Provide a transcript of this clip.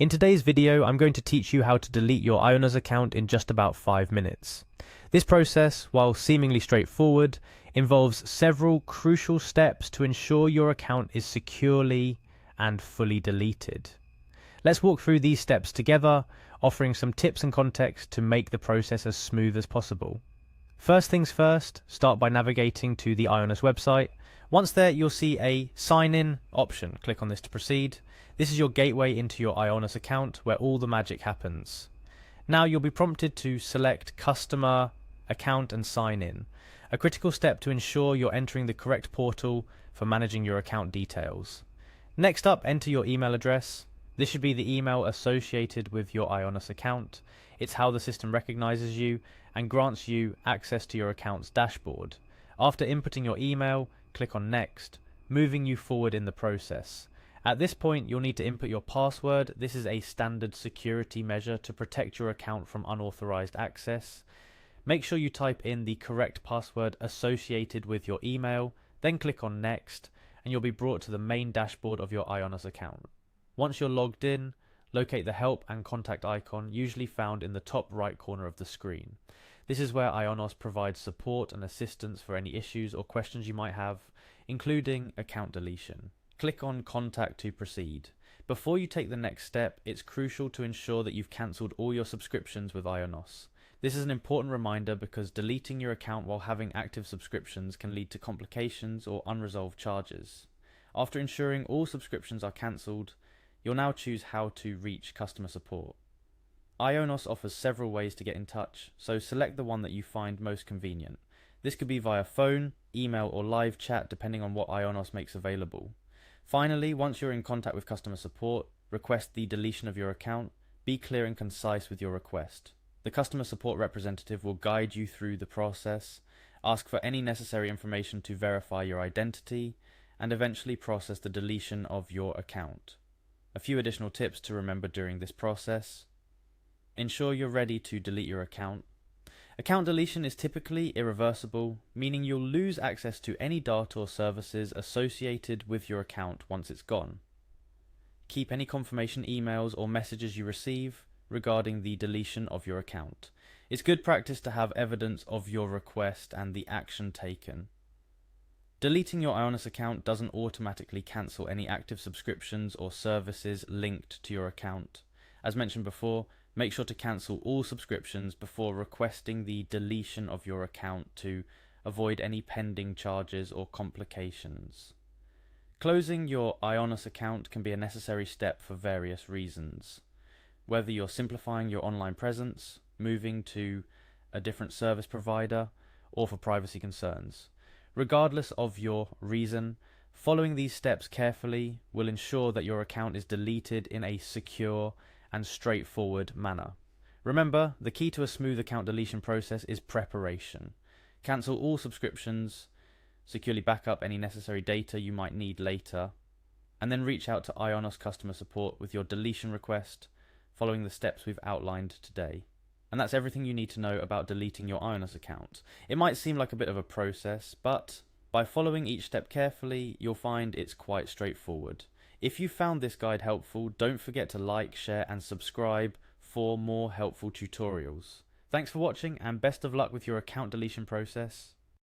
In today's video, I'm going to teach you how to delete your Ionos account in just about 5 minutes. This process, while seemingly straightforward, involves several crucial steps to ensure your account is securely and fully deleted. Let's walk through these steps together, offering some tips and context to make the process as smooth as possible. First things first, start by navigating to the Ionos website. Once there, you'll see a sign in option. Click on this to proceed. This is your gateway into your Ionos account where all the magic happens. Now you'll be prompted to select customer, account and sign in, a critical step to ensure you're entering the correct portal for managing your account details. Next up, enter your email address. This should be the email associated with your Ionos account. It's how the system recognizes you and grants you access to your account's dashboard. After inputting your email, click on Next, moving you forward in the process. At this point, you'll need to input your password. This is a standard security measure to protect your account from unauthorized access. Make sure you type in the correct password associated with your email, then click on Next, and you'll be brought to the main dashboard of your Ionos account. Once you're logged in, locate the Help and Contact icon, usually found in the top right corner of the screen. This is where Ionos provides support and assistance for any issues or questions you might have, including account deletion. Click on Contact to proceed. Before you take the next step, it's crucial to ensure that you've cancelled all your subscriptions with Ionos. This is an important reminder because deleting your account while having active subscriptions can lead to complications or unresolved charges. After ensuring all subscriptions are cancelled, you'll now choose how to reach customer support. Ionos offers several ways to get in touch, so select the one that you find most convenient. This could be via phone, email or live chat depending on what Ionos makes available. Finally, once you're in contact with customer support, request the deletion of your account. Be clear and concise with your request. The customer support representative will guide you through the process, ask for any necessary information to verify your identity, and eventually process the deletion of your account. A few additional tips to remember during this process. Ensure you're ready to delete your account. Account deletion is typically irreversible, meaning you'll lose access to any data or services associated with your account once it's gone. Keep any confirmation emails or messages you receive regarding the deletion of your account. It's good practice to have evidence of your request and the action taken. Deleting your Ionos account doesn't automatically cancel any active subscriptions or services linked to your account. As mentioned before, make sure to cancel all subscriptions before requesting the deletion of your account to avoid any pending charges or complications. Closing your Ionos account can be a necessary step for various reasons. Whether you're simplifying your online presence, moving to a different service provider, or for privacy concerns. Regardless of your reason, following these steps carefully will ensure that your account is deleted in a secure and straightforward manner. Remember, the key to a smooth account deletion process is preparation. Cancel all subscriptions, securely back up any necessary data you might need later, and then reach out to Ionos customer support with your deletion request following the steps we've outlined today. And that's everything you need to know about deleting your Ionos account. It might seem like a bit of a process, but by following each step carefully, you'll find it's quite straightforward. If you found this guide helpful, don't forget to like, share and subscribe for more helpful tutorials. Thanks for watching and best of luck with your account deletion process.